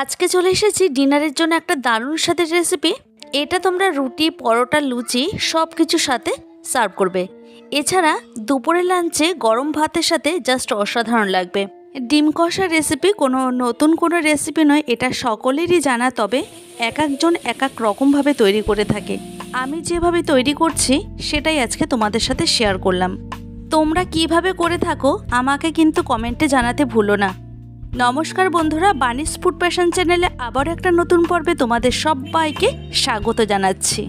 আজকে চলে এসেছি ডিনারের জন্য একটা দারুণ স্বাদের রেসিপি। এটা তোমরা রুটি, পরোটা, লুচি সব কিছুর সাথে সার্ভ করবে। এছাড়া দুপুরের লাঞ্চে গরম ভাতের সাথে জাস্ট অসাধারণ লাগবে। ডিম কষা রেসিপি কোনো নতুন কোনো রেসিপি নয়, এটা সকলেরই জানা, তবে এক একজন এক এক রকমভাবে তৈরি করে থাকে। আমি যেভাবে তৈরি করছি সেটাই আজকে তোমাদের সাথে শেয়ার করলাম। তোমরা কিভাবে করে থাকো আমাকে কিন্তু কমেন্টে জানাতে ভুলো না। নমস্কার বন্ধুরা, বানিস ফুড প্যাশন চ্যানেলে আবার একটা নতুন পর্বে তোমাদের সবাইকে স্বাগত জানাচ্ছি।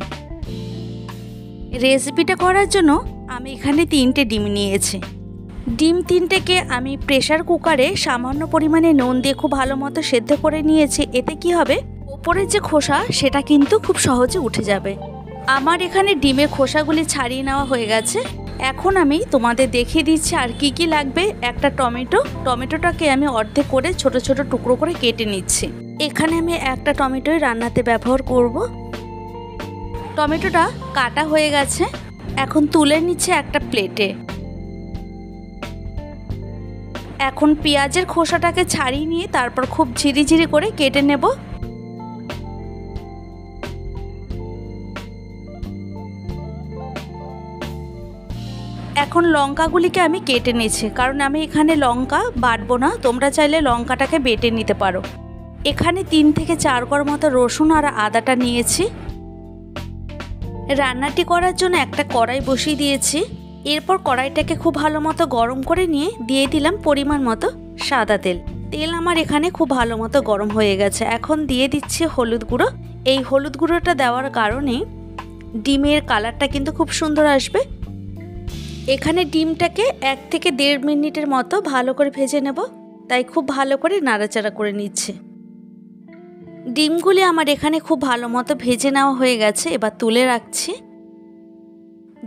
রেসিপিটা করার জন্য আমি এখানে 3টে ডিম নিয়েছি। ডিম 3টেকে আমি প্রেসার কুকারে সামান্য পরিমাণে নুন দিয়ে খুব ভালো মতো সেদ্ধ করে নিয়েছি। এতে কি হবে, ওপরের যে খোসা সেটা কিন্তু খুব সহজে উঠে যাবে। আমার এখানে ডিমের খোসাগুলি ছাড়িয়ে নেওয়া হয়ে গেছে। এখন আমি তোমাদের দেখিয়ে দিচ্ছি আর কি কি লাগবে। একটা টমেটোটাকে আমি অর্ধেক করে ছোট ছোট টুকরো করে কেটে নিচ্ছি। এখানে আমি একটা টমেটোই রান্নাতে ব্যবহার করব। টমেটোটা কাটা হয়ে গেছে, এখন তুলে নিচ্ছে একটা প্লেটে। এখন পেঁয়াজের খোসাটাকে ছাড়িয়ে নিয়ে তারপর খুব ঝিরিঝিরি করে কেটে নেব। এখন লঙ্কাগুলিকে আমি কেটে নিয়েছি, কারণ আমি এখানে লঙ্কা বাটবো না, তোমরা চাইলে লঙ্কাটাকে বেটে নিতে পারো। এখানে 3 থেকে 4 কোয়া মতো রসুন আর আদাটা নিয়েছি। রান্নাটি করার জন্য একটা কড়াই বসিয়ে দিয়েছি। এরপর কড়াইটাকে খুব ভালো মতো গরম করে নিয়ে দিয়ে দিলাম পরিমাণ মতো সাদা তেল। তেল আমার এখানে খুব ভালো মতো গরম হয়ে গেছে। এখন দিয়ে দিচ্ছি হলুদ গুঁড়ো। এই হলুদ গুঁড়োটা দেওয়ার কারণে ডিমের কালারটা কিন্তু খুব সুন্দর আসবে। এখানে ডিমটাকে 1 থেকে 1.5 মিনিটের মতো ভালো করে ভেজে নেব, তাই খুব ভালো করে নাড়াচাড়া করে নিচ্ছে। ডিমগুলি আমার এখানে খুব ভালো মতো ভেজে নেওয়া হয়ে গেছে। এবার তুলে রাখছি।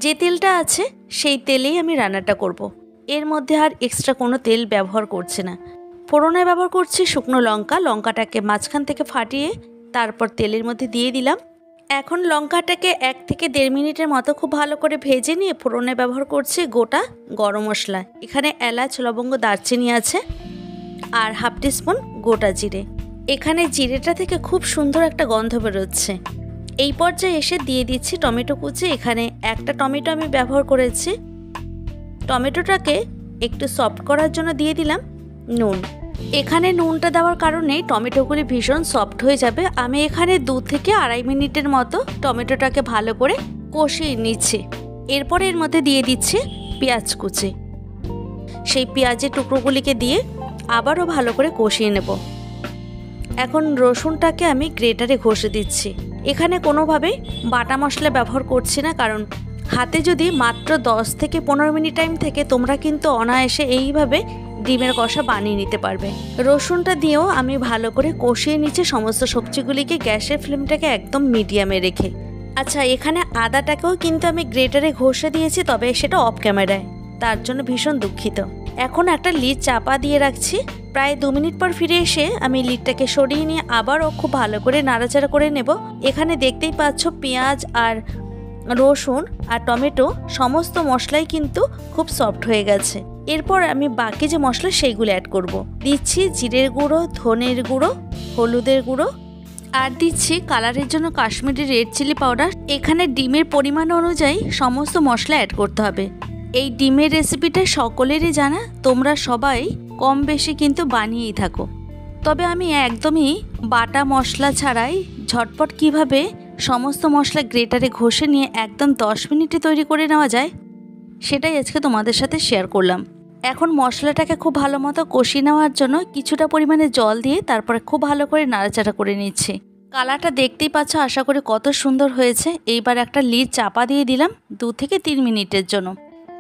যে তেলটা আছে সেই তেলেই আমি রান্নাটা করব। এর মধ্যে আর এক্সট্রা কোনো তেল ব্যবহার করছি না। ফোড়নে ব্যবহার করছি শুকনো লঙ্কা। লঙ্কাটাকে মাঝখান থেকে ফাটিয়ে তারপর তেলের মধ্যে দিয়ে দিলাম। এখন লঙ্কাটাকে 1 থেকে 1.5 মিনিটের মতো খুব ভালো করে ভেজে নিয়ে ফোড়নে ব্যবহার করছি গোটা গরম মশলা। এখানে এলাচ, লবঙ্গ, দারচিনি আছে আর 1/2 টিস্পুন গোটা জিরে। এখানে জিরেটা থেকে খুব সুন্দর একটা গন্ধ বেরোচ্ছে। এই পর্যায়ে এসে দিয়ে দিচ্ছি টমেটো কুচি। এখানে একটা টমেটো আমি ব্যবহার করেছি। টমেটোটাকে একটু সফট করার জন্য দিয়ে দিলাম নুন। এখানে নুনটা দেওয়ার কারণে টমেটোগুলি ভীষণ সফট হয়ে যাবে। আমি এখানে 2 থেকে 2.5 মিনিটের মতো টমেটোটাকে ভালো করে কষিয়ে নিচ্ছি। এরপরে এর মধ্যে দিয়ে দিচ্ছি পেঁয়াজ কুচি। সেই পেঁয়াজের টুকরোগুলিকে দিয়ে আবারও ভালো করে কষিয়ে নেব। এখন রসুনটাকে আমি গ্রেটারে ঘষে দিচ্ছি। এখানে কোনোভাবে বাটা মশলা ব্যবহার করছি না, কারণ হাতে যদি মাত্র 10 থেকে 15 মিনিট টাইম থেকে তোমরা কিন্তু অনায়াসে এইভাবে ডিমের কষা বানিয়ে নিতে পারবে। রসুনটা দিয়েও আমি ভালো করে কষিয়ে নিচ্ছি সমস্ত সবজিগুলিকে, গ্যাসের ফ্লেমটাকে একদম মিডিয়ামে রেখে। আচ্ছা, এখানে আদাটাকেও কিন্তু আমি গ্রেটারে ঘষে দিয়েছি, তবে সেটা অফ ক্যামেরায়, তার জন্য ভীষণ দুঃখিত। এখন একটা লিড চাপা দিয়ে রাখছি। প্রায় 2 মিনিট পর ফিরে এসে আমি লিডটাকে সরিয়ে নিয়ে আবারও খুব ভালো করে নাড়াচাড়া করে নেব। এখানে দেখতেই পাচ্ছ পেঁয়াজ আর রসুন আর টমেটো সমস্ত মশলাই কিন্তু খুব সফট হয়ে গেছে। এরপর আমি বাকি যে মশলা সেইগুলো অ্যাড করব। দিচ্ছি জিরের গুঁড়ো, ধনের গুঁড়ো, হলুদের গুঁড়ো আর দিচ্ছি কালারের জন্য কাশ্মীরি রেড চিলি পাউডার। এখানে ডিমের পরিমাণ অনুযায়ী সমস্ত মশলা অ্যাড করতে হবে। এই ডিমের রেসিপিটা সকলেরই জানা, তোমরা সবাই কম বেশি কিন্তু বানিয়েই থাকো। তবে আমি একদমই বাটা মশলা ছাড়াই ঝটপট কিভাবে সমস্ত মশলা গ্রেটারে ঘষে নিয়ে একদম 10 মিনিটে তৈরি করে নেওয়া যায় সেটাই আজকে তোমাদের সাথে শেয়ার করলাম। এখন মশলাটাকে খুব ভালো মতো কষিয়ে নেওয়ার জন্য কিছুটা পরিমাণে জল দিয়ে তারপরে খুব ভালো করে নাড়াচাড়া করে নিচ্ছি। কালারটা দেখতেই পাচ্ছ আশা করি কত সুন্দর হয়েছে। এইবার একটা লিড চাপা দিয়ে দিলাম 2 থেকে 3 মিনিটের জন্য।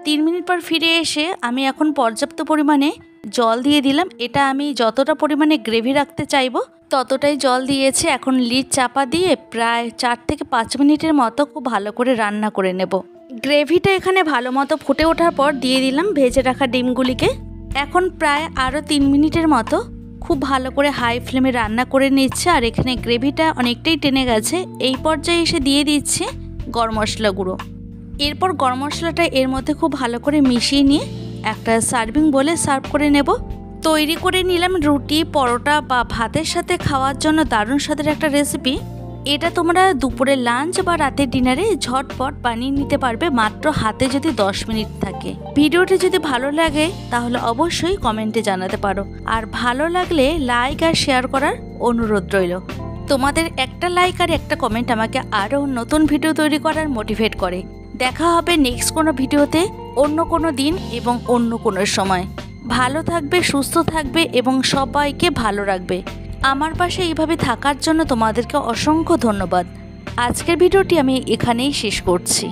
3 মিনিট পর ফিরে এসে আমি এখন পর্যাপ্ত পরিমাণে জল দিয়ে দিলাম। এটা আমি যতটা পরিমাণে গ্রেভি রাখতে চাইবো ততটাই জল দিয়েছি। এখন লিড চাপা দিয়ে প্রায় 4 থেকে 5 মিনিটের মতো খুব ভালো করে রান্না করে নেব। গ্রেভিটা এখানে ভালো মতো ফুটে ওঠার পর দিয়ে দিলাম ভেজে রাখা ডিমগুলিকে। এখন প্রায় আরও 3 মিনিটের মতো খুব ভালো করে হাই ফ্লেমে রান্না করে নিচ্ছে। আর এখানে গ্রেভিটা অনেকটাই টেনে গেছে। এই পর্যায়ে এসে দিয়ে দিচ্ছে গরম মশলা গুঁড়ো। এরপর গরম মশলাটা এর মধ্যে খুব ভালো করে মিশিয়ে নিয়ে একটা সার্ভিং বলে সার্ভ করে নেব। তৈরি করে নিলাম রুটি, পরোটা বা ভাতের সাথে খাওয়ার জন্য দারুণ স্বাদের একটা রেসিপি। এটা তোমরা দুপুরে লাঞ্চ বা রাতের ডিনারে ঝটপট বানিয়ে নিতে পারবে মাত্র হাতে যদি 10 মিনিট থাকে। ভিডিওটি যদি ভালো লাগে তাহলে অবশ্যই কমেন্টে জানাতে পারো, আর ভালো লাগলে লাইক আর শেয়ার করার অনুরোধ রইল। তোমাদের একটা লাইক আর একটা কমেন্ট আমাকে আরও নতুন ভিডিও তৈরি করার মোটিভেট করে। দেখা হবে নেক্সট কোনো ভিডিওতে, অন্য কোনো দিন এবং অন্য কোনো সময়। ভালো থাকবে, সুস্থ থাকবে এবং সবাইকে ভালো রাখবে। আমার পাশে এইভাবে থাকার জন্য তোমাদেরকে অসংখ্য ধন্যবাদ। আজকের ভিডিওটি আমি এখানেই শেষ করছি।